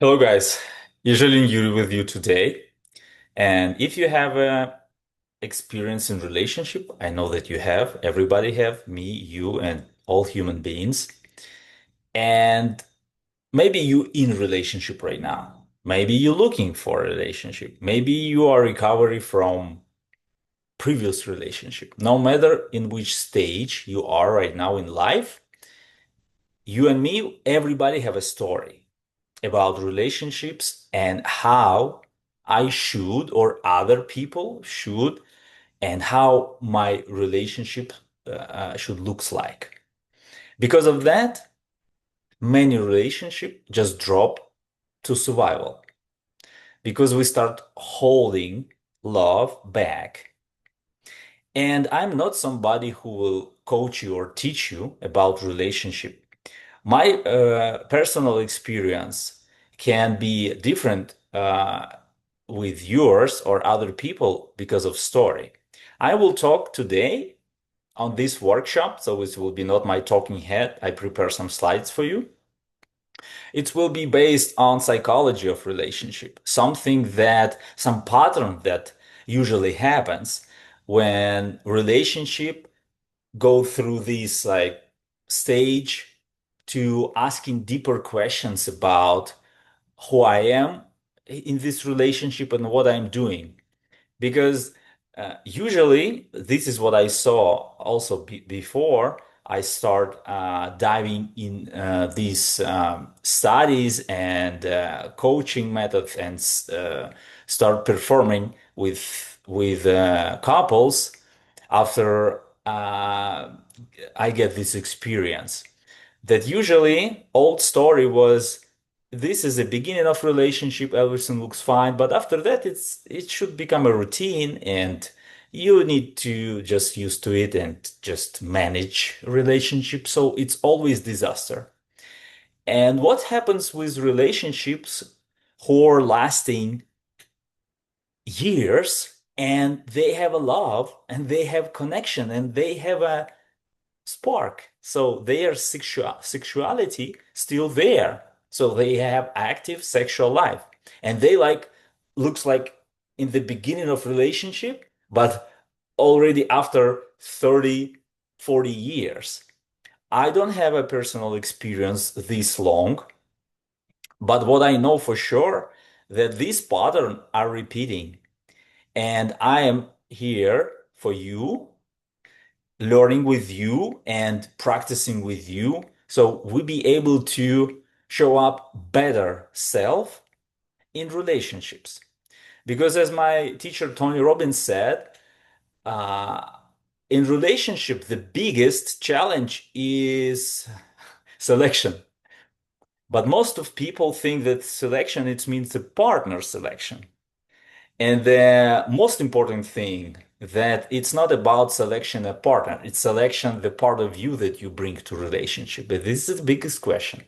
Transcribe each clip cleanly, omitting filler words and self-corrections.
Hello, guys. Usually you with you today. And if you have a experience in relationship, I know that you have, everybody have, me, you, and all human beings. And maybe you in relationship right now. Maybe you're looking for a relationship. Maybe you are recovery from previous relationship. No matter in which stage you are right now in life, you and me, everybody have a story about relationships and how I should or other people should and how my relationship should looks like. Because of that, many relationships just drop to survival because we start holding love back. And I'm not somebody who will coach you or teach you about relationship. My personal experience can be different with yours or other people because of story. I will talk today on this workshop, so it will be not my talking head. I prepare some slides for you. It will be based on psychology of relationship, some pattern that usually happens when relationship go through this like stage to asking deeper questions about who I am in this relationship and what I'm doing. Because usually this is what I saw also before I start diving in these studies and coaching methods and start performing with couples after I get this experience. That usually old story was this is the beginning of relationship, everything looks fine, but after that it should become a routine and you need to just used to it and just manage relationship. So it's always disaster. And what happens with relationships who are lasting years and they have a love and they have connection and they have a spark. So their sexuality still there. So they have active sexual life. And they like looks like in the beginning of relationship, but already after 30, 40 years. I don't have a personal experience this long, but what I know for sure that these patterns are repeating. And I am here for you learning with you and practicing with you so we be able to show up better self in relationships. Because as my teacher Tony Robbins said, uh, in relationship, the biggest challenge is selection. But most of people think that selection, it means a partner selection. And the most important thing that it's not about selection a partner, it's selection the part of you that you bring to relationship. But this is the biggest question.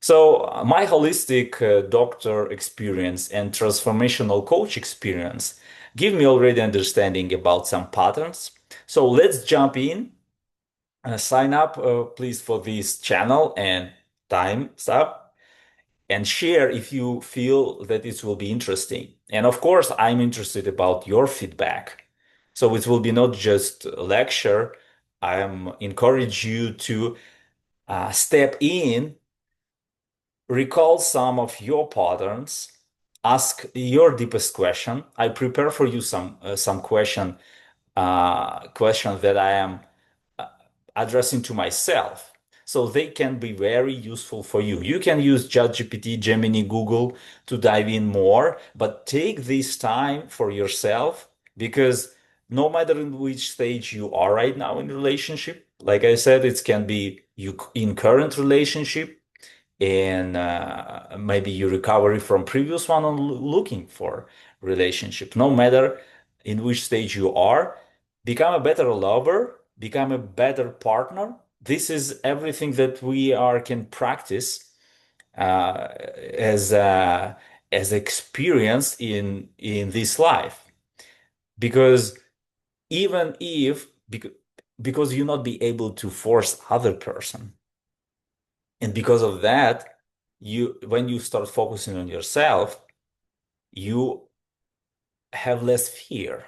So my holistic doctor experience and transformational coach experience give me already understanding about some patterns. So let's jump in. Sign up, please, for this channel and time's up and share if you feel that it will be interesting. And of course, I'm interested about your feedback. So it will be not just a lecture. I'm encourage you to step in, recall some of your patterns, ask your deepest question. I prepare for you some questions that I am uh, addressing to myself. So they can be very useful for you. You can use ChatGPT, Gemini, Google to dive in more, but take this time for yourself because no matter in which stage you are right now in relationship, like I said, it can be you in current relationship and maybe you recovery from previous one on looking for relationship. No matter in which stage you are, become a better lover, become a better partner. This is everything that we are can practice as as experience in this life. Because even if because you not be able to force other person, and because of that. when you start focusing on yourself, you have less fear.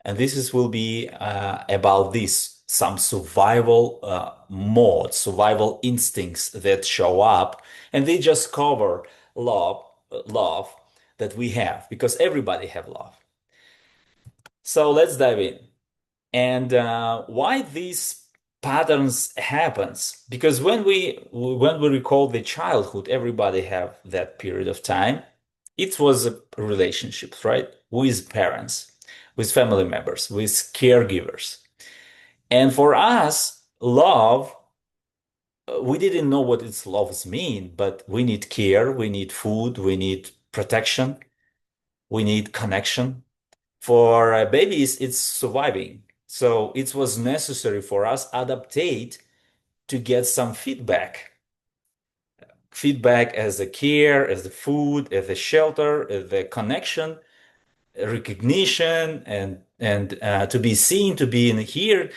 And will be about this, some survival modes, survival instincts that show up, and they just cover love that we have, because everybody have love. So let's dive in. And why these patterns happens? Because when we recall the childhood, everybody have that period of time. It was a relationships, right? With parents, with family members, with caregivers. And for us, love, we didn't know what its loves mean, but we need care, we need food, we need protection, we need connection. For babies, it's surviving. So it was necessary for us adaptate to get some feedback. Feedback as the care, as the food, as the shelter, as the connection, recognition, and to be seen, to be in here.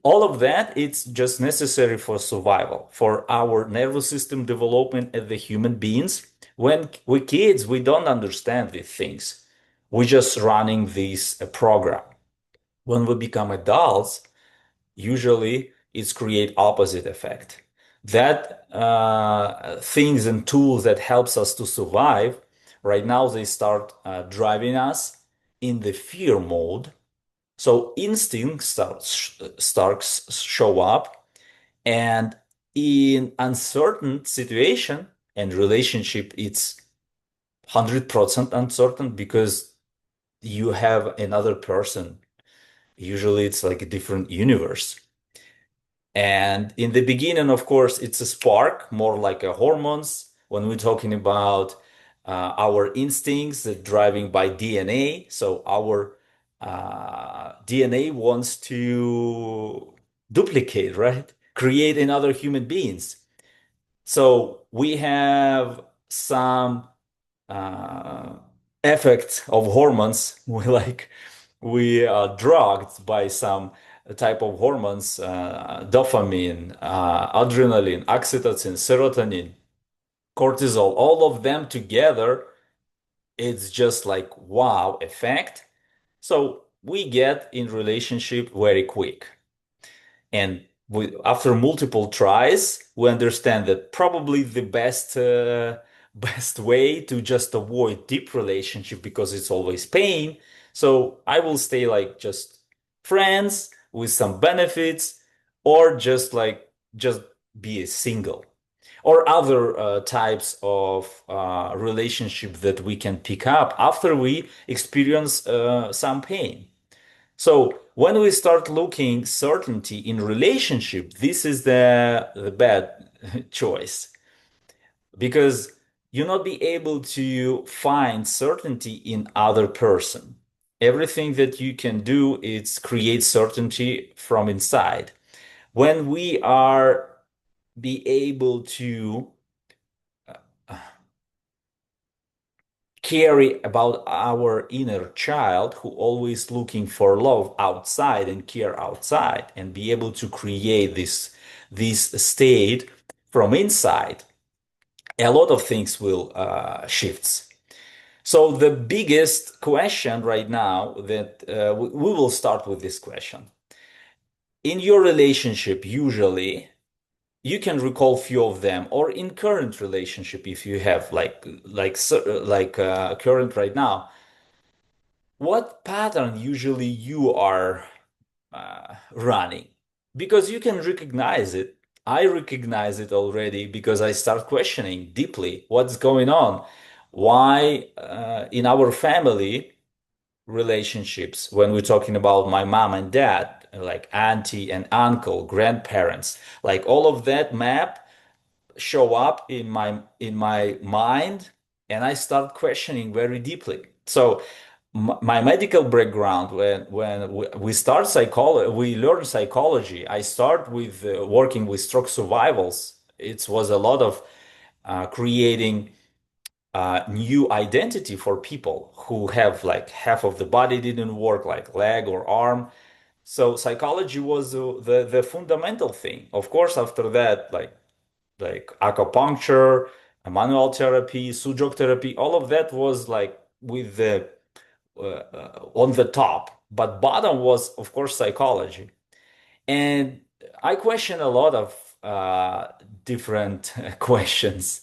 All of that, it's just necessary for survival, for our nervous system development as the human beings. When we kids, we don't understand these things. We're just running this program. When we become adults, usually it's create opposite effect. That things and tools that helps us to survive, right now they start driving us in the fear mode. So instinct starts show up, and in uncertain situation and relationship, it's 100% uncertain because you have another person. Usually it's like a different universe. And in the beginning, of course, it's a spark, more like a hormones. When we're talking about our instincts that driving by DNA, so our DNA wants to duplicate, right? Create another human beings. So we have some uh, effect of hormones. We are drugged by some type of hormones, dopamine, adrenaline, oxytocin, serotonin, cortisol, all of them together. It's just like wow effect. So we get in relationship very quick. And after multiple tries, we understand that probably the best way to just avoid deep relationship, because it's always pain. So I will stay like just friends with some benefits, or just be a single, or other types of relationship that we can pick up after we experience some pain. So when we start looking certainty in relationship, this is the bad choice, because you not be able to find certainty in other person. Everything that you can do is create certainty from inside. When we are be able to carry about our inner child who always looking for love outside and care outside, and be able to create this state from inside, a lot of things will shifts. So the biggest question right now that we will start with this question. In your relationship, usually you can recall few of them, or in current relationship, if you have current right now, what pattern usually you are running? Because you can recognize it. I recognize it already because I start questioning deeply what's going on. Why in our family relationships, when we're talking about my mom and dad, like auntie and uncle, grandparents, like all of that map show up in my mind, and I start questioning very deeply. So my medical background, when we start psychology, we learn psychology. I start with working with stroke survivals. It was a lot of creating new identity for people who have like half of the body didn't work, like leg or arm. So psychology was the fundamental thing. Of course, after that, like like acupuncture, manual therapy, sujok therapy, all of that was like with the on the top. But bottom was, of course, psychology. And I question a lot of different questions.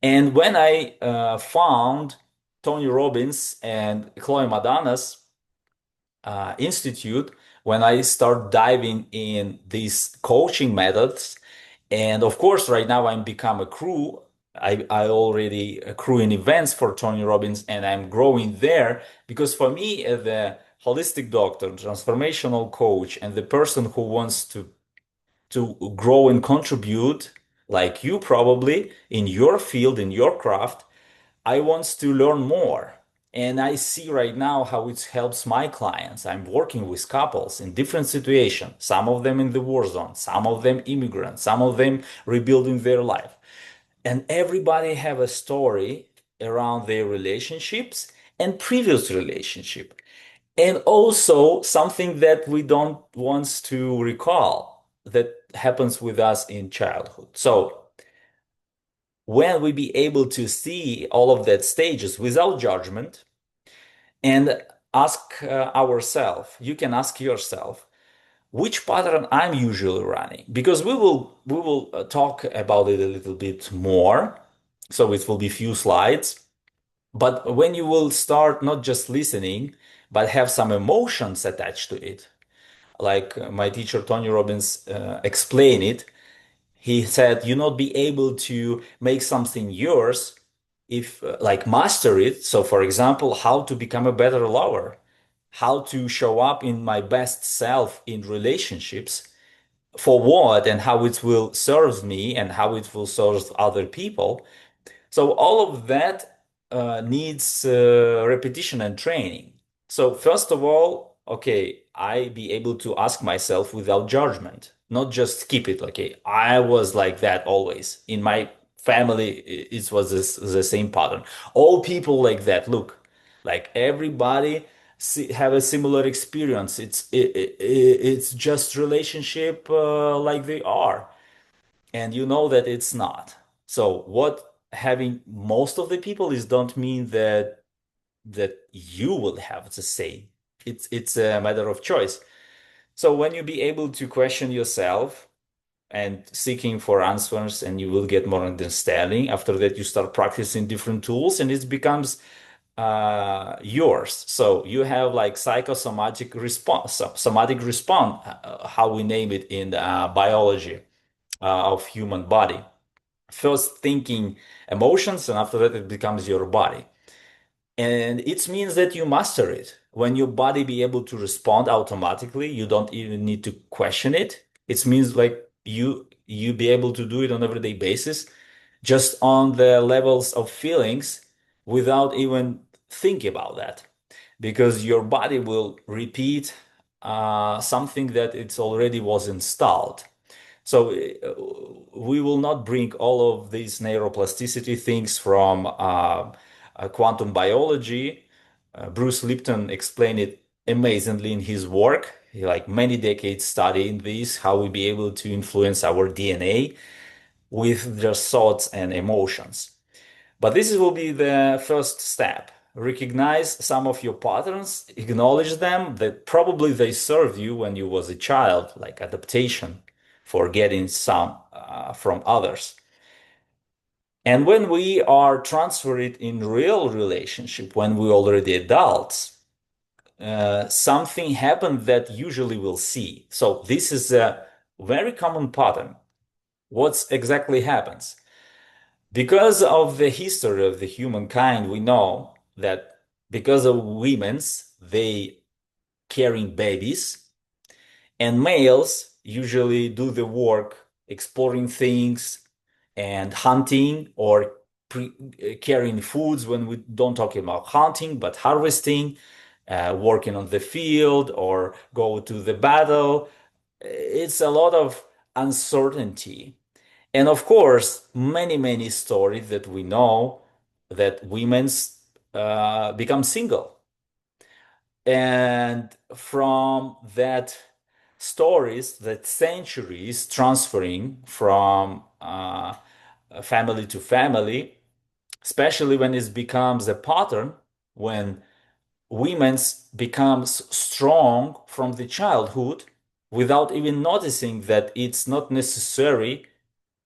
And when I found Tony Robbins and Chloe Madonna's institute, when I start diving in these coaching methods, and of course, right now I'm become a crew. I already crew in events for Tony Robbins, and I'm growing there because for me, as a holistic doctor, transformational coach, and the person who wants to grow and contribute, like you probably in your field, in your craft, I want to learn more. And I see right now how it helps my clients. I'm working with couples in different situations, some of them in the war zone, some of them immigrants, some of them rebuilding their life. And everybody have a story around their relationships and previous relationship. And also something that we don't want to recall that happens with us in childhood. So when we be able to see all of that stages without judgment and ask ourselves, you can ask yourself, which pattern I'm usually running, because we will talk about it a little bit more. So it will be few slides. But when you will start not just listening, but have some emotions attached to it, like my teacher Tony Robbins explained it, he said, you not be able to make something yours if like master it. So for example, how to become a better lover, how to show up in my best self in relationships, for what and how it will serve me and how it will serve other people. So all of that needs repetition and training. So first of all, okay, I be able to ask myself without judgment, not just skip it. Okay, I was like that always. In my family, it was the same pattern. All people like that. Look, like everybody have a similar experience. It's just relationship like they are, and you know that it's not. So what having most of the people is don't mean that you will have the same. It's a matter of choice. So when you be able to question yourself and seeking for answers, and you will get more understanding. After that, you start practicing different tools, and it becomes yours. So you have like psychosomatic response, somatic response, how we name it in biology of human body. First thinking emotions, and after that it becomes your body. And it means that you master it. When your body be able to respond automatically, you don't even need to question it. It means like you be able to do it on everyday basis, just on the levels of feelings without even think about that, because your body will repeat something that it's already was installed. So we will not bring all of these neuroplasticity things from quantum biology. Bruce Lipton explained it amazingly in his work. He like many decades studying this, how we be able to influence our DNA with their thoughts and emotions. But this will be the first step. Recognize some of your patterns, acknowledge them, that probably they served you when you was a child, like adaptation for getting some from others. And when we are transferred in real relationship, when we already adults, something happened that usually we'll see. So this is a very common pattern. What exactly happens? Because of the history of the humankind, we know that because of women's, they carrying babies, and males usually do the work exploring things and hunting, or carrying foods, when we don't talk about hunting, but harvesting, working on the field or go to the battle. It's a lot of uncertainty. And of course, many, many stories that we know that women's become single. And from that stories, that centuries transferring from family to family, especially when it becomes a pattern, when women's becomes strong from the childhood without even noticing that it's not necessary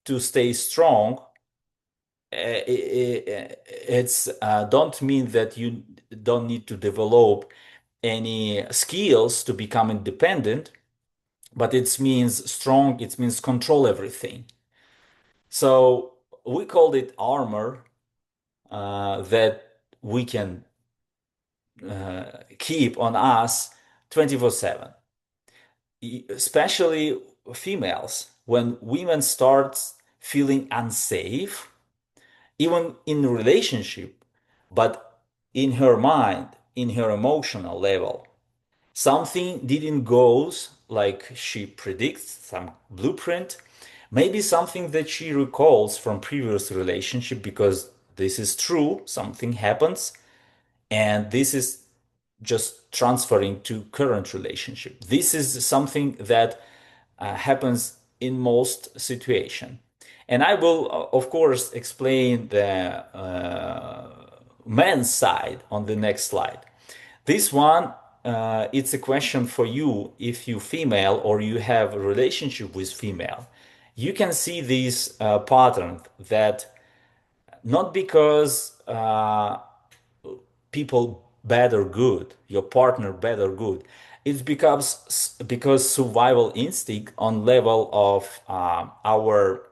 to stay strong. It's don't mean that you don't need to develop any skills to become independent, but it means strong, it means control everything. So we called it armor that we can keep on us 24/7, especially females. When women start feeling unsafe, even in relationship, but in her mind, in her emotional level, something didn't goes like she predicts, some blueprint, maybe something that she recalls from previous relationship, because this is true, something happens, and this is just transferring to current relationship. This is something that happens in most situation. And I will, of course, explain the men's side on the next slide. This one, it's a question for you if you female or you have a relationship with female. You can see this pattern that not because people bad or good, your partner bad or good. It becomes because survival instinct on level of our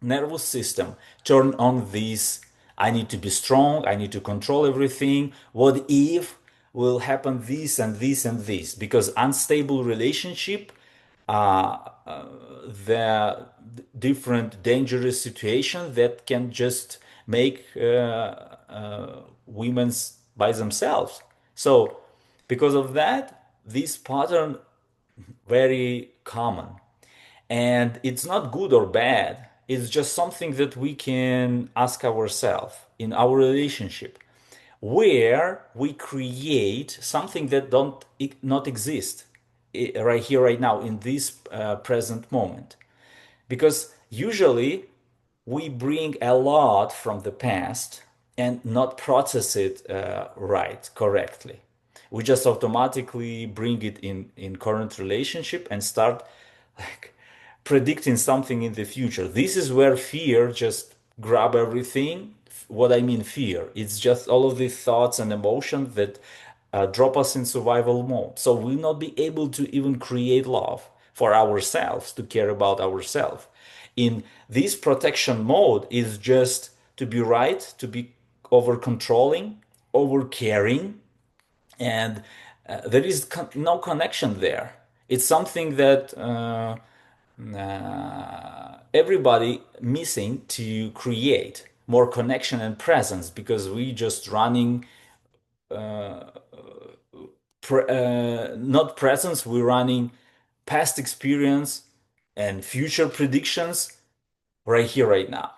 nervous system turn on this. I need to be strong. I need to control everything. What if will happen this and this and this? Because unstable relationship, uh, the different dangerous situation that can just make women's by themselves. So because of that, this pattern very common, and it's not good or bad. It's just something that we can ask ourselves in our relationship, where we create something that don't not exist right here, right now, in this present moment. Because usually we bring a lot from the past and not process it right, correctly. We just automatically bring it in current relationship and start like predicting something in the future. This is where fear just grab everything. What I mean fear, it's just all of these thoughts and emotions that drop us in survival mode. So we'll not be able to even create love for ourselves, to care about ourselves. In this protection mode is just to be right, to be over controlling, over caring, and there is no connection there. It's something that everybody missing to create more connection and presence, because we just running not presence, we're running past experience and future predictions right here, right now.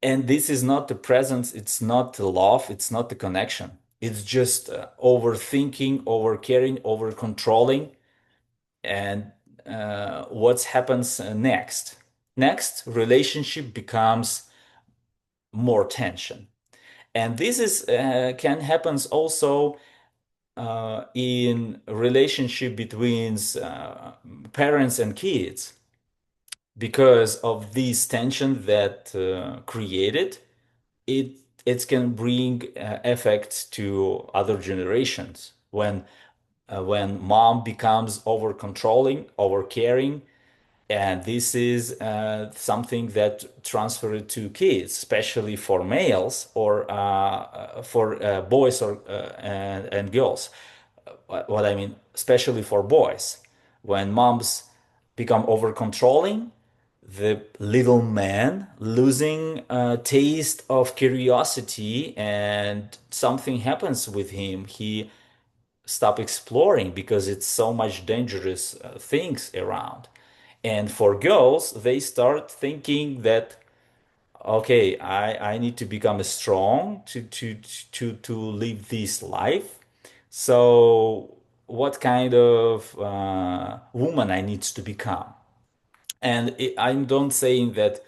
And this is not the presence, it's not the love, it's not the connection. It's just overthinking, over caring, over controlling, and what happens next. Next, relationship becomes more tension, and this is can happens also in relationship between parents and kids, because of this tension that created it. It can bring effects to other generations when mom becomes over controlling, over caring, and this is something that transferred to kids, especially for males or for boys or and girls. What I mean, especially for boys, when moms become over controlling, the little man losing a taste of curiosity, and something happens with him. He stop exploring because it's so much dangerous things around. And for girls, they start thinking that, okay, I need to become strong to live this life. So what kind of woman I need to become? And I'm don't saying that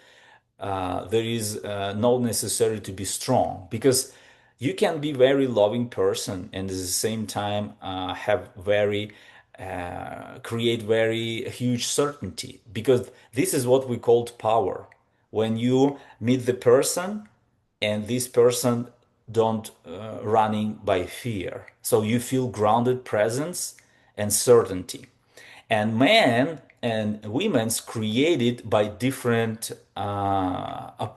there is no necessary to be strong, because you can be very loving person and at the same time have very create very huge certainty, because this is what we called power. When you meet the person and this person don't running by fear, so you feel grounded presence and certainty. And men and women's created by different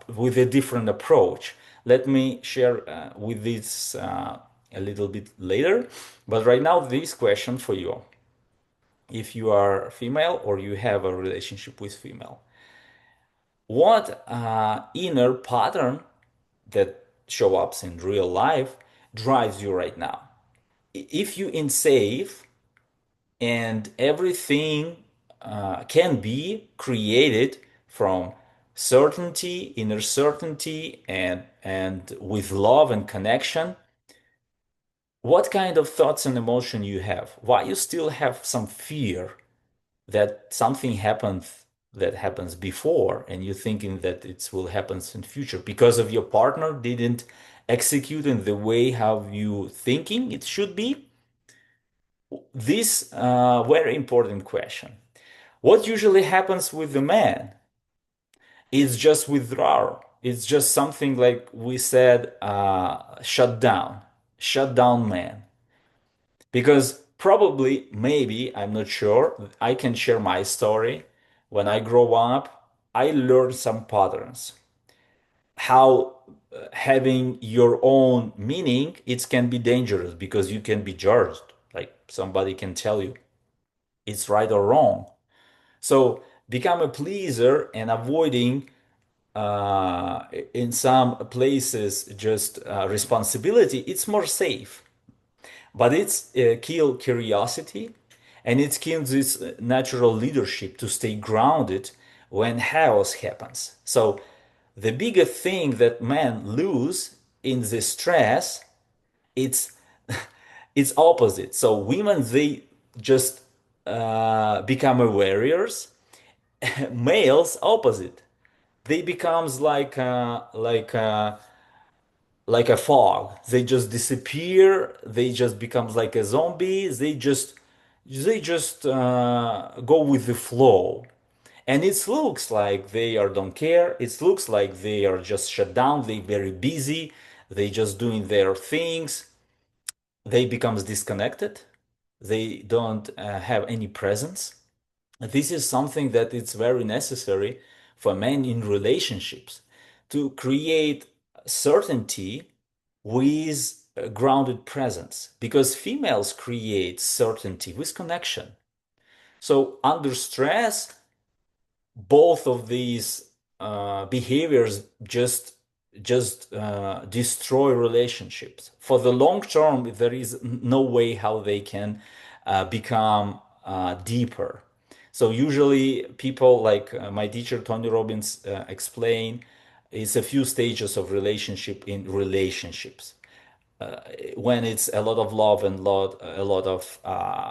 with a different approach. Let me share with this a little bit later, but right now this question for you: if you are female or you have a relationship with female, what inner pattern that show ups in real life drives you right now? If you in safe and everything can be created from certainty, inner certainty, and with love and connection, what kind of thoughts and emotion you have? Why you still have some fear that something happened that happens before and you're thinking that it will happen in future because of your partner didn't execute in the way how you thinking it should be? This very important question. What usually happens with the man is just withdrawal. It's just something like we said, shut down man. Because probably, maybe, I'm not sure, I can share my story. When I grow up, I learned some patterns. How having your own meaning, it can be dangerous because you can be judged. Like somebody can tell you it's right or wrong. So become a pleaser and avoiding in some places just responsibility. It's more safe, but it's kill curiosity and it kills this natural leadership to stay grounded when chaos happens. So the bigger thing that men lose in the stress, it's it's opposite. So women they just become warriors. Males opposite, they becomes like a fog. They just disappear. They just becomes like a zombie. They just go with the flow. And it looks like they are don't care. It looks like they are just shut down. They very busy. They just doing their things. They becomes disconnected. They don't have any presence. This is something that it's very necessary for men in relationships to create certainty with a grounded presence, because females create certainty with connection. So under stress, both of these behaviors just destroy relationships. For the long term, there is no way how they can become deeper. So usually people like my teacher Tony Robbins explain, it's a few stages of relationship in relationships. When it's a lot of love and a lot of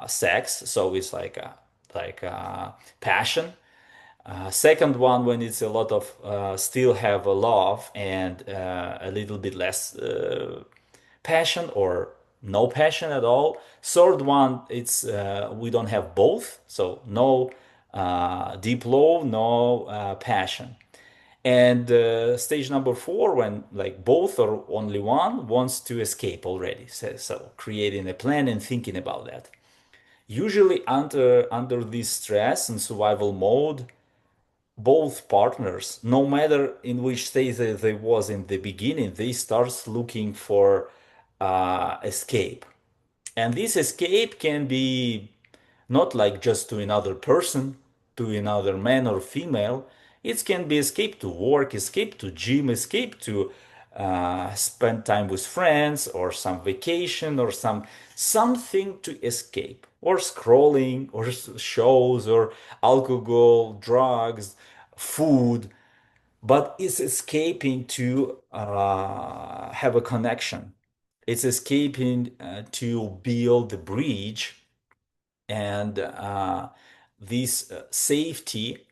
sex, so it's like passion. Second one, when it's a lot of still have a love and a little bit less passion or no passion at all. Third one, it's we don't have both, so no deep love, no passion. And stage number four, when like both or only one wants to escape already. So creating a plan and thinking about that. Usually under this stress and survival mode, both partners, no matter in which stage they was in the beginning, they start looking for escape. And this escape can be not like just to another person, to another man or female. It can be escape to work, escape to gym, escape to spend time with friends or some vacation or something to escape, or scrolling or shows or alcohol, drugs, food, but it's escaping to have a connection. It's escaping to build the bridge and this safety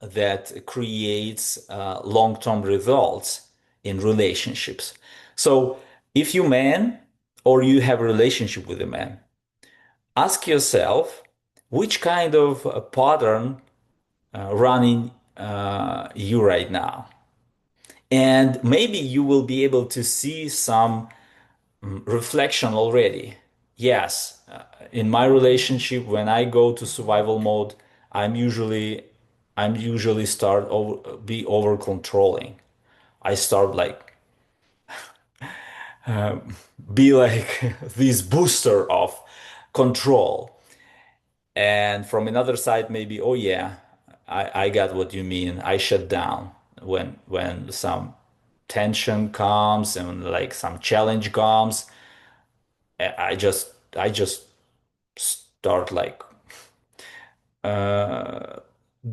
that creates long-term results in relationships. So if you man or you have a relationship with a man, ask yourself which kind of pattern running you right now. And maybe you will be able to see some reflection already. Yes, in my relationship, when I go to survival mode, I'm usually I'm usually start over controlling. I start like be like this booster of control. And from another side, maybe, oh yeah, I got what you mean. I shut down when some tension comes and like some challenge comes. I just start like uh,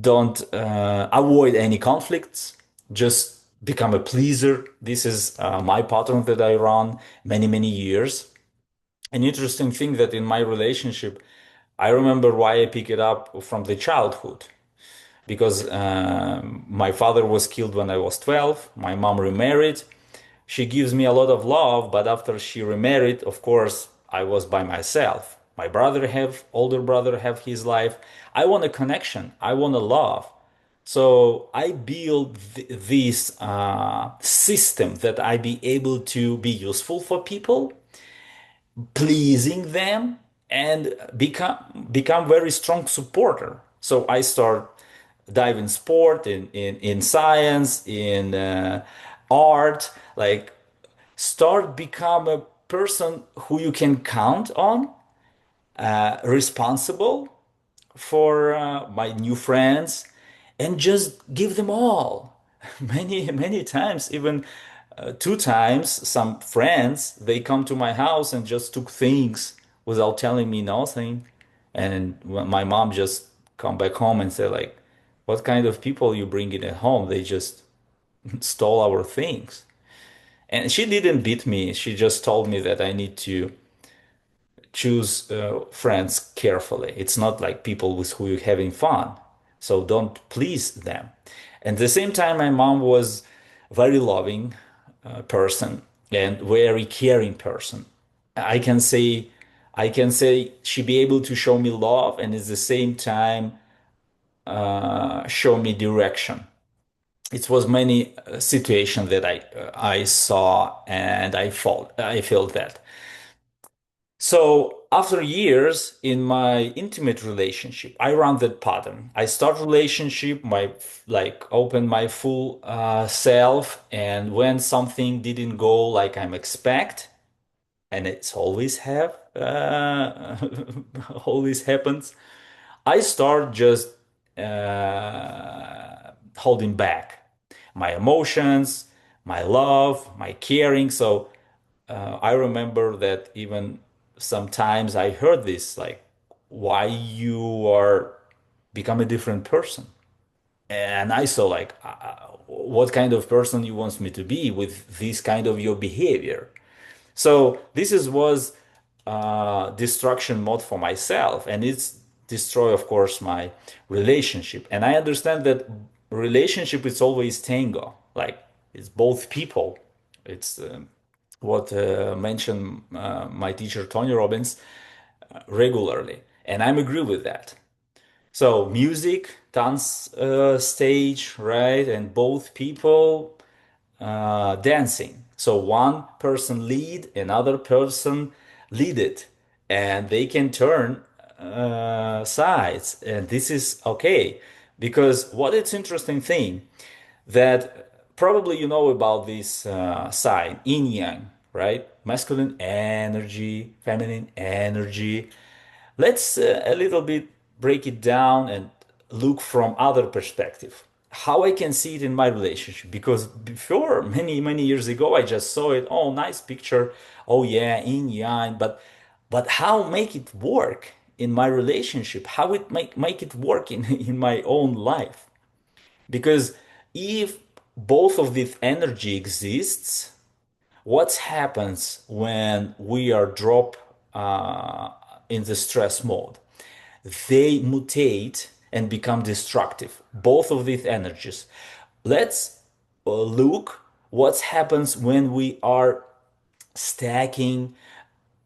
don't avoid any conflicts. Just become a pleaser. This is my pattern that I run many years. An interesting thing that in my relationship, I remember why I pick it up from the childhood because my father was killed when I was 12. My mom remarried. She gives me a lot of love, but after she remarried, of course, I was by myself. My older brother have his life. I want a connection. I want a love. So I build this system that I be able to be useful for people, pleasing them, and become very strong supporter. So I start dive in sport, in science, in art, like start become a person who you can count on, responsible for my new friends, and just give them all. Many times, even two times, some friends they come to my house and just took things without telling me nothing, and when my mom just come back home and say like, "What kind of people you bringing at home? They just stole our things." And she didn't beat me. She just told me that I need to choose friends carefully. It's not like people with who you're having fun. So don't please them. And at the same time, my mom was a very loving person and very caring person. I can say, I can say she be able to show me love and at the same time show me direction. It was many situations that I saw and I felt that. So after years in my intimate relationship, I run that pattern. I start relationship, my like open my full self, and when something didn't go like I'm expect, and it's always have always happens, I start just holding back my emotions, my love, my caring. So I remember that even sometimes I heard this like, why you are become a different person. And I saw like, what kind of person you wants me to be with this kind of your behavior. So this is was destruction mode for myself, and it's destroy, of course, my relationship. And I understand that relationship is always tango, like it's both people. It's what mentioned my teacher Tony Robbins regularly, and I'm agree with that. So music, dance stage, right, and both people dancing. So one person lead, another person lead it, and they can turn sides, and this is okay because what it's interesting thing that probably you know about this sign yin yang, right? Masculine energy, feminine energy. Let's a little bit break it down and look from other perspective. How I can see it in my relationship because before many years ago I just saw it. Oh, nice picture. Oh yeah, yin yang. But how make it work in my relationship? How it make it work in in my own life? Because if both of this energy exists, what happens when we are drop in the stress mode? They mutate and become destructive. Both of these energies. Let's look what happens when we are stacking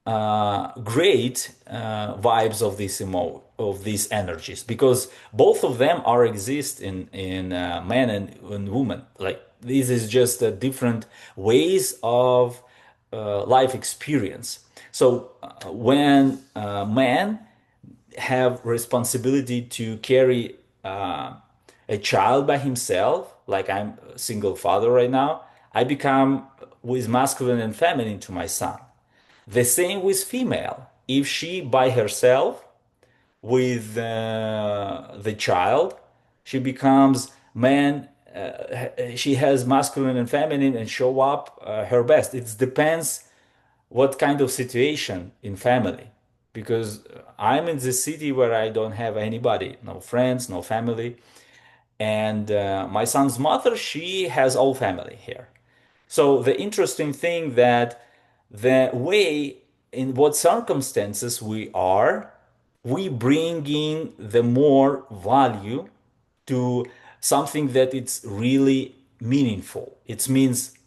great vibes of these energies, because both of them are exist in man and woman. Like this is just different ways of life experience. So when man have responsibility to carry a child by himself, like I'm a single father right now, I become with masculine and feminine to my son. The same with female. If she by herself with the child, she becomes man. She has masculine and feminine and show up her best. It depends what kind of situation in family. Because I'm in the city where I don't have anybody, no friends, no family. And my son's mother, she has all family here. So the interesting thing that the way in what circumstances we bring in the more value to something that it's really meaningful. It means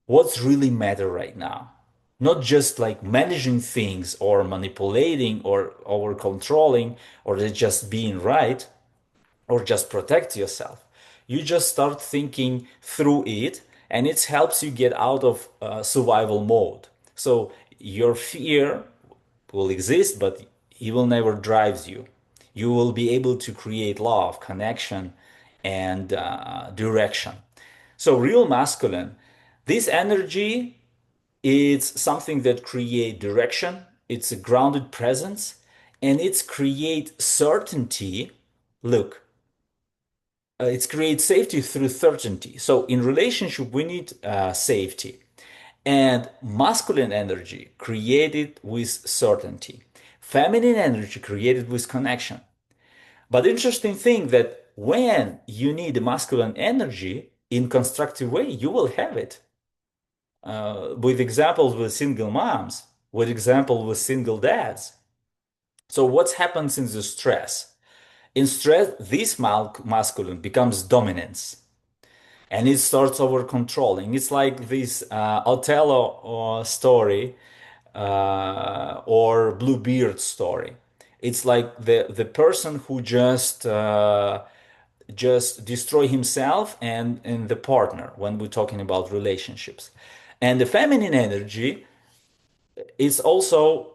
what's really matter right now. Not just like managing things or manipulating or over controlling or just being right or just protect yourself. You just start thinking through it, and it helps you get out of survival mode. So your fear will exist, but it will never drives you. You will be able to create love, connection, and direction. So real masculine, this energy is something that create direction. It's a grounded presence, and it's create certainty. Look, it creates safety through certainty. So in relationship, we need safety. And masculine energy created with certainty. Feminine energy created with connection. But interesting thing that when you need masculine energy in constructive way, you will have it. With examples with single moms, with example with single dads. So what happens in the stress? In stress, this masculine becomes dominance and it starts over controlling. It's like this Othello story or Bluebeard story. It's like the person who just destroy himself and the partner when we're talking about relationships. And the feminine energy is also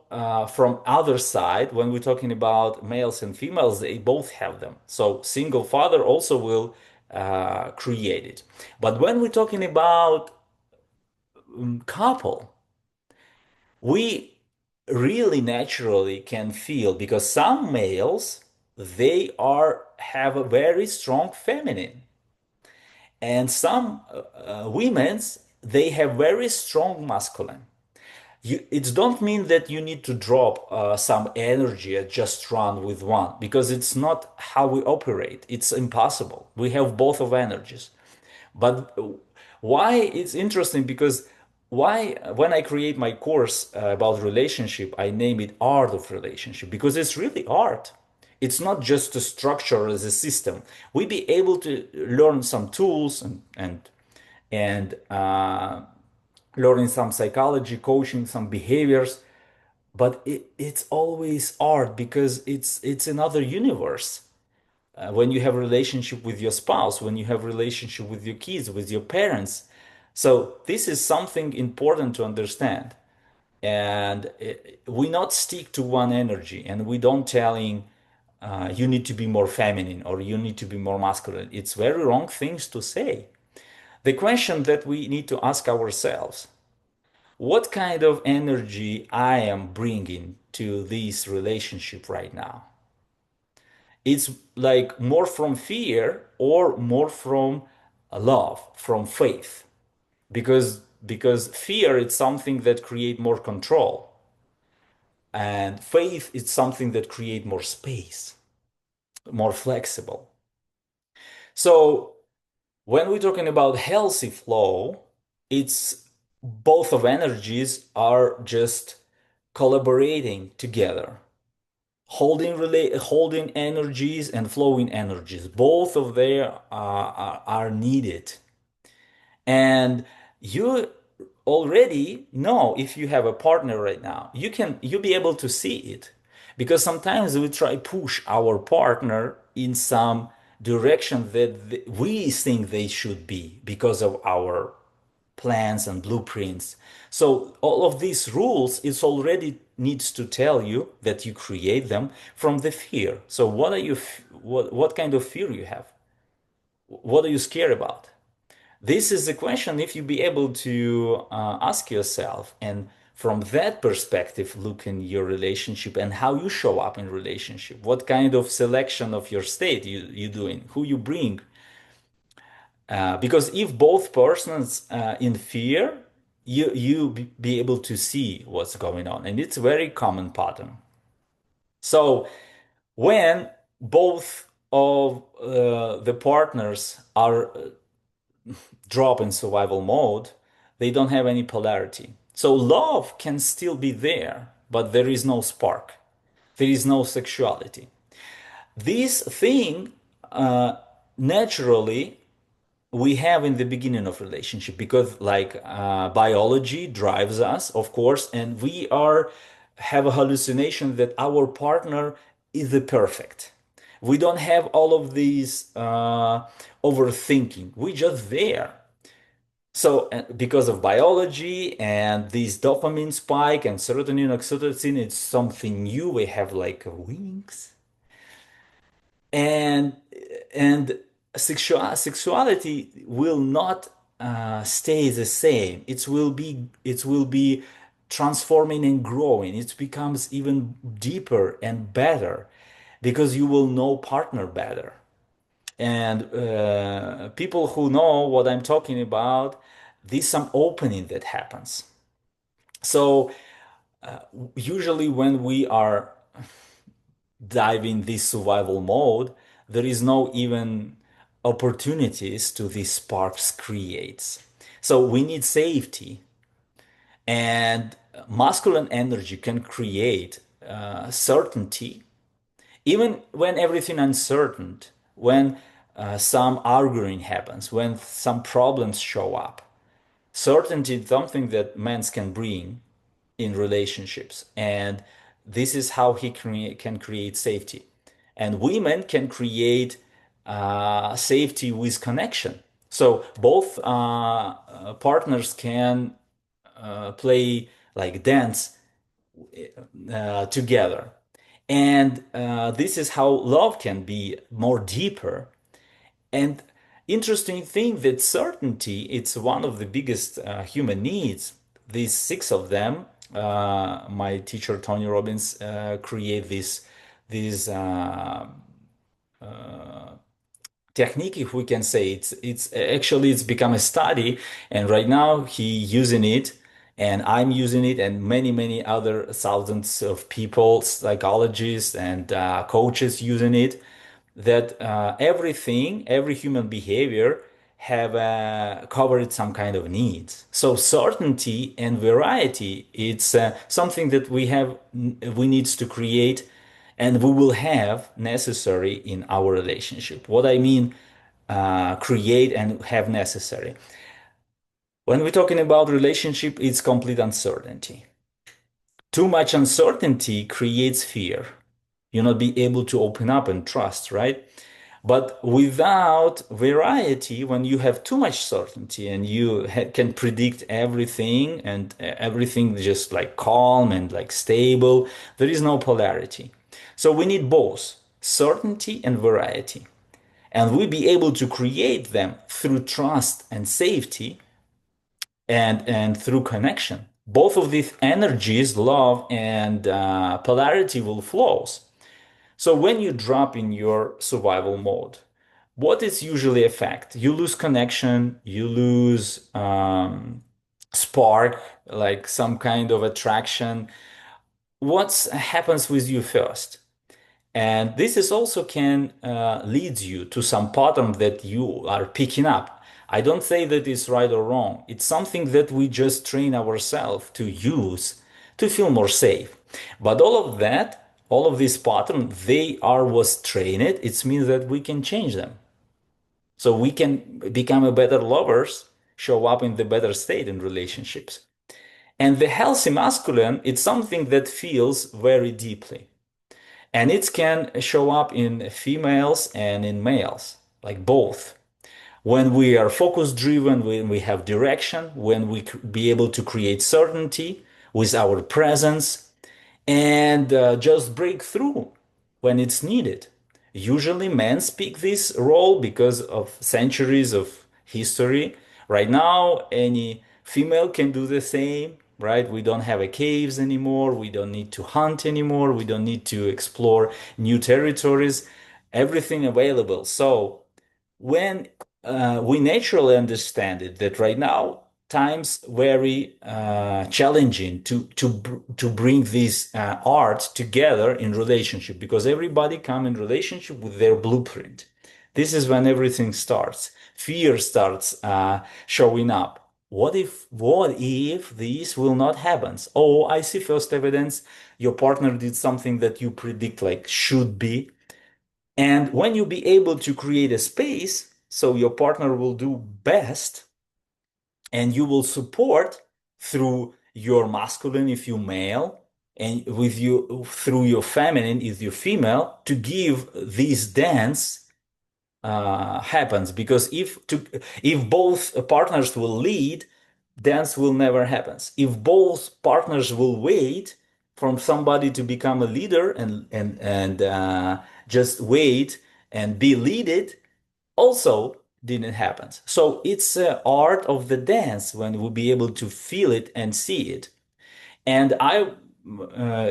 from other side when we're talking about males and females, they both have them. So single father also will create it. But when we're talking about couple, we really naturally can feel, because some males they are have a very strong feminine, and some women's they have very strong masculine. It don't mean that you need to drop some energy and just run with one, because it's not how we operate. It's impossible. We have both of energies. But why it's interesting, because why when I create my course about relationship, I name it Art of Relationship, because it's really art. It's not just a structure as a system. We be able to learn some tools and learning some psychology, coaching, some behaviors, but it's always art, because it's another universe. When you have a relationship with your spouse, when you have a relationship with your kids, with your parents. So this is something important to understand. And we not stick to one energy, and we don't telling you need to be more feminine or you need to be more masculine. It's very wrong things to say. The question that we need to ask ourselves, what kind of energy I am bringing to this relationship right now? It's like more from fear or more from love, from faith, because fear is something that create more control, and faith is something that create more space, more flexible. So when we're talking about healthy flow, it's both of energies are just collaborating together, holding energies and flowing energies. Both of them are needed. And you already know if you have a partner right now, you'll be able to see it. Because sometimes we try push our partner in some direction that we think they should be because of our plans and blueprints. So all of these rules is already needs to tell you that you create them from the fear. So what kind of fear you have? What are you scared about? This is the question if you be able to ask yourself, and from that perspective look in your relationship and how you show up in relationship, what kind of selection of your state you doing, who you bring. Because if both persons in fear, be able to see what's going on, and it's a very common pattern. So when both of the partners are drop in survival mode, they don't have any polarity. So love can still be there, but there is no spark. There is no sexuality. This thing naturally we have in the beginning of relationship because biology drives us, of course, and we are have a hallucination that our partner is the perfect. We don't have all of these overthinking. We just there. So because of biology and this dopamine spike and serotonin, oxytocin, it's something new. We have like wings and and sexuality will not stay the same. It will be transforming and growing. It becomes even deeper and better because you will know partner better. And people who know what I'm talking about, there's some opening that happens. So usually when we are diving this survival mode, there is no even opportunities to these sparks creates. So we need safety, and masculine energy can create certainty even when everything uncertain, when some arguing happens, when some problems show up. Certainty is something that men can bring in relationships, and this is how can create safety. And women can create safety with connection. So both partners can play like dance together. And this is how love can be more deeper. And interesting thing that certainty, it's one of the biggest human needs. These six of them, my teacher Tony Robbins create this technique, if we can say. It's actually it's become a study, and right now he using it, and I'm using it, and many other thousands of people, psychologists and coaches using it. That every human behavior have covered some kind of needs. So certainty and variety, it's something that we need to create, and we will have necessary in our relationship. What I mean, create and have necessary. When we're talking about relationship, it's complete uncertainty. Too much uncertainty creates fear. You not be able to open up and trust, right? But without variety, when you have too much certainty and you can predict everything and everything just like calm and like stable, there is no polarity. So we need both certainty and variety. And we be able to create them through trust and safety and through connection. Both of these energies, love and polarity, will flows. So when you drop in your survival mode, what is usually a fact? You lose connection, you lose spark, like some kind of attraction. What happens with you first? And this is also can lead you to some pattern that you are picking up. I don't say that it's right or wrong. It's something that we just train ourselves to use to feel more safe. But all of that all of these patterns, they are was trained. It means that we can change them. So we can become a better lovers, show up in the better state in relationships. And the healthy masculine, it's something that feels very deeply. And it can show up in females and in males, like both. When we are focus driven, when we have direction, when we be able to create certainty with our presence, and just break through when it's needed. Usually, men speak this role because of centuries of history. Right now, any female can do the same, right? We don't have a caves anymore. We don't need to hunt anymore. We don't need to explore new territories. Everything available. So, when we naturally understand it that right now times very challenging to bring this art together in relationship because everybody come in relationship with their blueprint. This is when everything starts. Fear starts showing up. What if this will not happen? Oh, I see first evidence. Your partner did something that you predict like should be, and when you be able to create a space, so your partner will do best and you will support through your masculine if you male and with you through your feminine if you female to give this dance happens because if both partners will lead, dance will never happen. If both partners will wait from somebody to become a leader and just wait and be leaded, also didn't happen. So it's art of the dance when we'll be able to feel it and see it. And I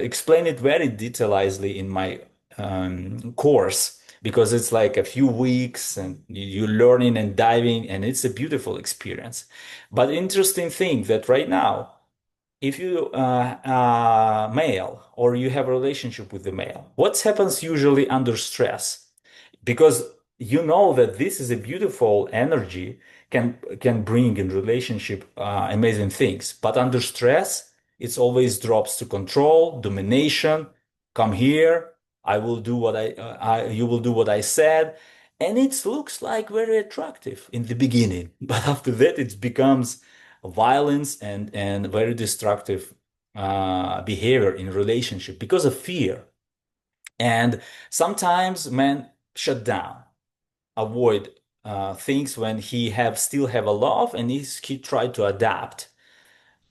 explain it very detailedly in my course because it's like a few weeks and you're learning and diving, and it's a beautiful experience. But interesting thing that right now, if you male or you have a relationship with the male, what happens usually under stress? Because you know that this is a beautiful energy can bring in relationship amazing things, but under stress it's always drops to control, domination. Come here, I will do what you will do what I said, and it looks like very attractive in the beginning, but after that it becomes violence and very destructive behavior in relationship because of fear. And sometimes men shut down, avoid things when he have still have a love, and he try to adapt.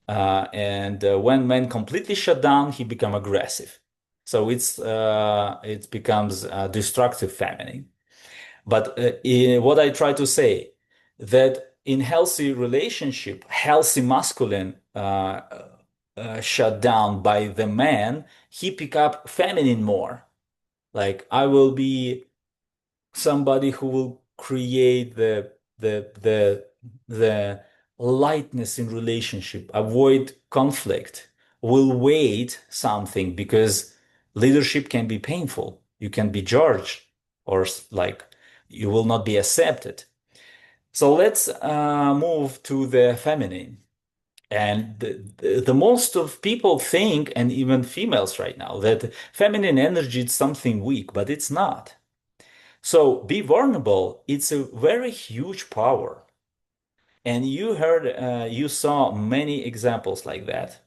And when men completely shut down, he become aggressive. So it becomes destructive feminine. But what I try to say that in healthy relationship, healthy masculine shut down by the man, he pick up feminine more. Like I will be somebody who will create the lightness in relationship, avoid conflict, will wait something because leadership can be painful. You can be judged or like you will not be accepted. So let's move to the feminine. And the most of people think, and even females right now, that feminine energy is something weak, but it's not. So be vulnerable. It's a very huge power. And you saw many examples like that.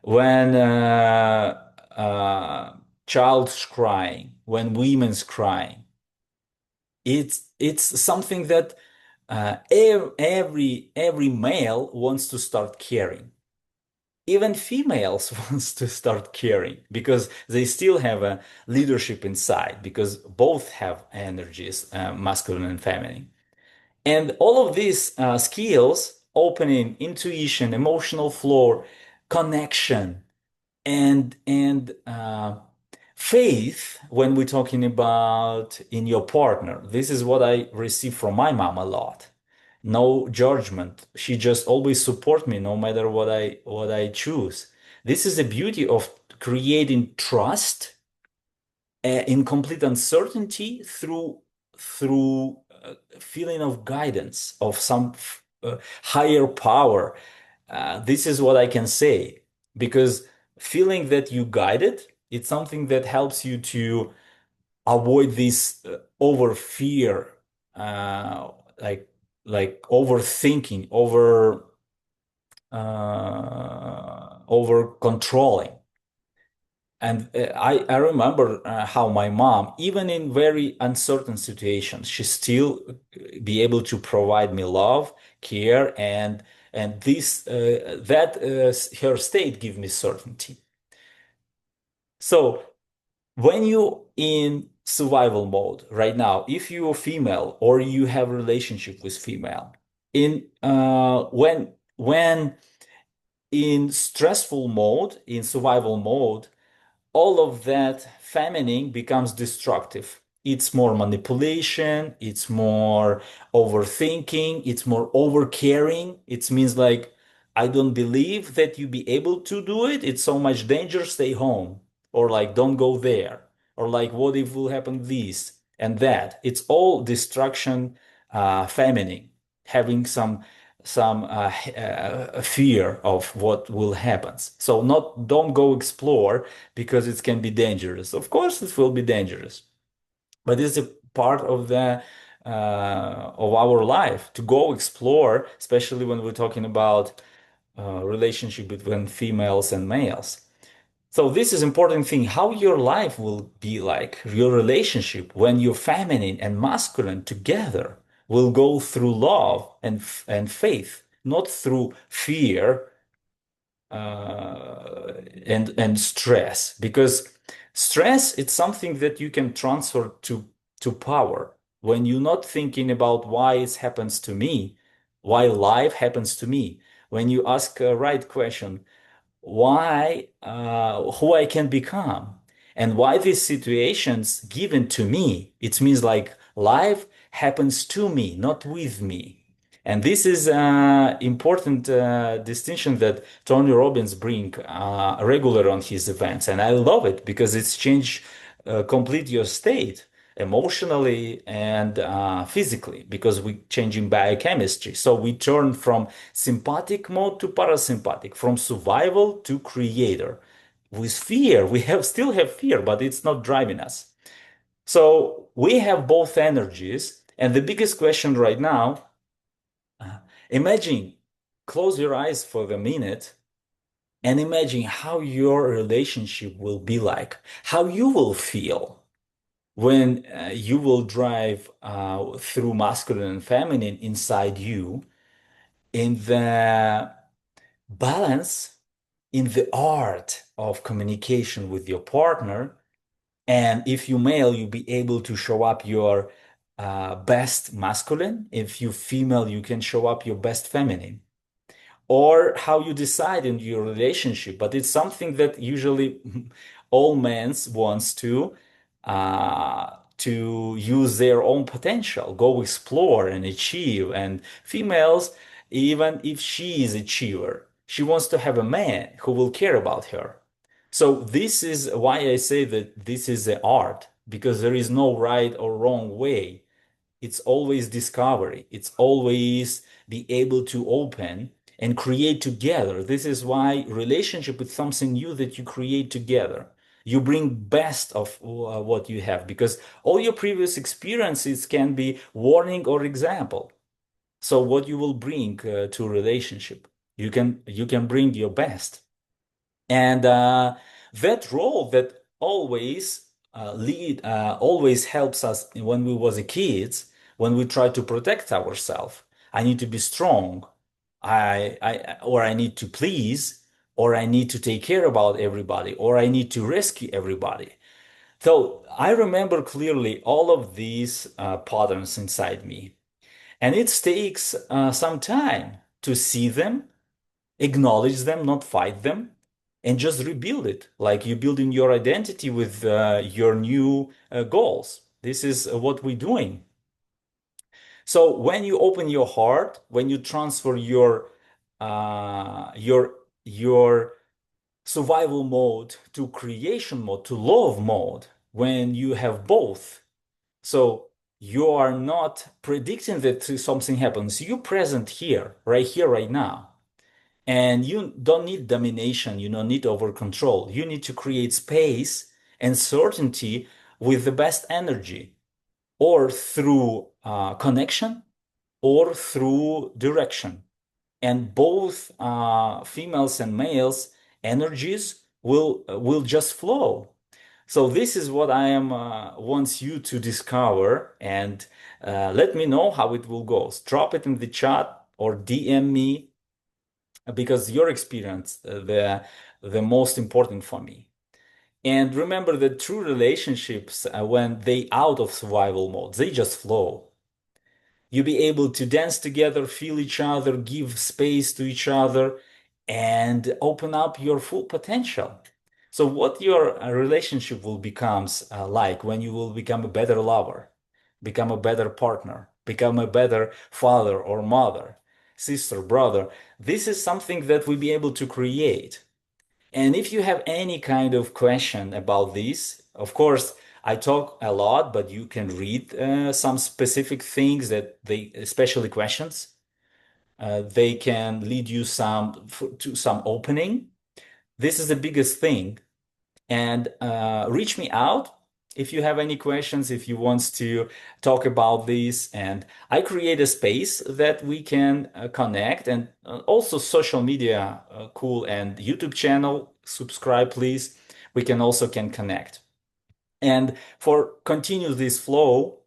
When child's crying, when women's crying, it's something that every male wants to start caring. Even females wants to start caring because they still have a leadership inside because both have energies, masculine and feminine. And all of these skills, opening, intuition, emotional flow, connection, and faith, when we're talking about in your partner, this is what I receive from my mom a lot. No judgment. She just always support me no matter what I choose. This is the beauty of creating trust in complete uncertainty through feeling of guidance of some higher power. This is what I can say because feeling that you guided It's something that helps you to avoid this over fear, uh, like overthinking, over controlling. And I remember how my mom, even in very uncertain situations, she still be able to provide me love, care, and this that her state give me certainty. So when you in survival mode right now, if you're female or you have relationship with female, in when in stressful mode, in survival mode, all of that feminine becomes destructive. It's more manipulation, it's more overthinking, it's more overcaring. It means like, I don't believe that you be able to do it. It's so much danger, stay home. Or like, don't go there. Or like, what if will happen this and that? It's all destruction, feminine, having some fear of what will happen. So not don't go explore because it can be dangerous. Of course, it will be dangerous, but it's a part of the of our life to go explore, especially when we're talking about relationship between females and males. So this is important thing, how your life will be like, your relationship when you're feminine and masculine together will go through love and faith, not through fear and stress. Because stress, it's something that you can transfer to power. When you're not thinking about why it happens to me, why life happens to me, when you ask a right question, why who I can become and why these situations given to me. It means like life happens to me, not with me. And this is important distinction that Tony Robbins bring regular on his events. And I love it because it's changed complete your state emotionally and physically because we changing biochemistry. So we turn from sympathetic mode to parasympathetic, from survival to creator. With fear, we have still have fear, but it's not driving us. So we have both energies. And the biggest question right now, imagine, close your eyes for a minute and imagine how your relationship will be like, how you will feel when you will drive through masculine and feminine inside you in the balance, in the art of communication with your partner. And if you male, you'll be able to show up your best masculine. If you female, you can show up your best feminine, or how you decide in your relationship. But it's something that usually all men wants to use their own potential, go explore and achieve. And females, even if she is achiever, she wants to have a man who will care about her. So this is why I say that this is the art, because there is no right or wrong way. It's always discovery. It's always be able to open and create together. This is why relationship is something new that you create together. You bring best of what you have because all your previous experiences can be warning or example. So what you will bring to relationship, you can bring your best. And that role that always helps us when we was a kids, when we try to protect ourselves. I need to be strong. Or I need to please, or I need to take care about everybody, or I need to rescue everybody. So I remember clearly all of these patterns inside me. And it takes some time to see them, acknowledge them, not fight them, and just rebuild it. Like you building your identity with your new goals. This is what we're doing. So when you open your heart, when you transfer your survival mode to creation mode, to love mode, when you have both, so you are not predicting that something happens. You present here, right now. And you don't need domination, you don't need over control. You need to create space and certainty with the best energy, or through connection, or through direction. And both females and males energies will just flow. So this is what I am wants you to discover, and let me know how it will go. Drop it in the chat or DM me, because your experience the most important for me. And remember that true relationships, when they out of survival mode, they just flow. You be able to dance together, feel each other, give space to each other, and open up your full potential. So what your relationship will becomes like when you will become a better lover, become a better partner, become a better father or mother, sister, brother. This is something that we'll be able to create. And if you have any kind of question about this, of course, I talk a lot, but you can read some specific things that they, especially questions, they can lead you to some opening. This is the biggest thing. And reach me out if you have any questions, if you want to talk about this. And I create a space that we can connect, and also social media, cool, and YouTube channel. Subscribe, please. We can also can connect. And for continue this flow,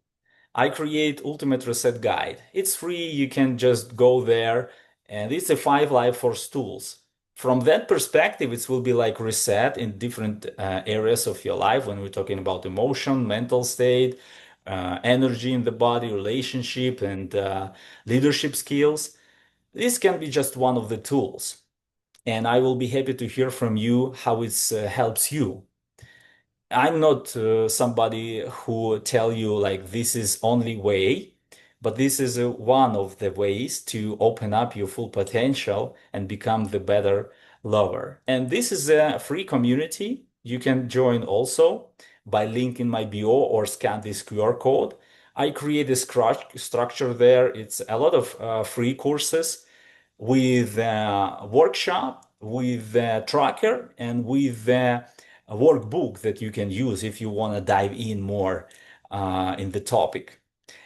I create Ultimate Reset Guide. It's free. You can just go there, and it's a 5 life force tools. From that perspective, it will be like reset in different areas of your life when we're talking about emotion, mental state, energy in the body, relationship, and leadership skills. This can be just one of the tools. And I will be happy to hear from you how it helps you. I'm not somebody who tell you like this is only way, but this is one of the ways to open up your full potential and become the better lover. And this is a free community. You can join also by link in my bio or scan this QR code. I create a structure there. It's a lot of free courses with a workshop, with a tracker, and with a workbook that you can use if you want to dive in more in the topic.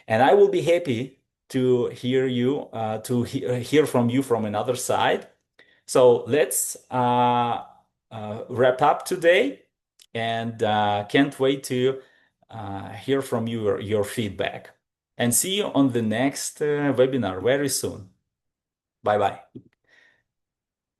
And I will be happy to hear you, hear from you from another side. So let's wrap up today, and can't wait to hear from you, your feedback. And see you on the next webinar very soon. Bye bye.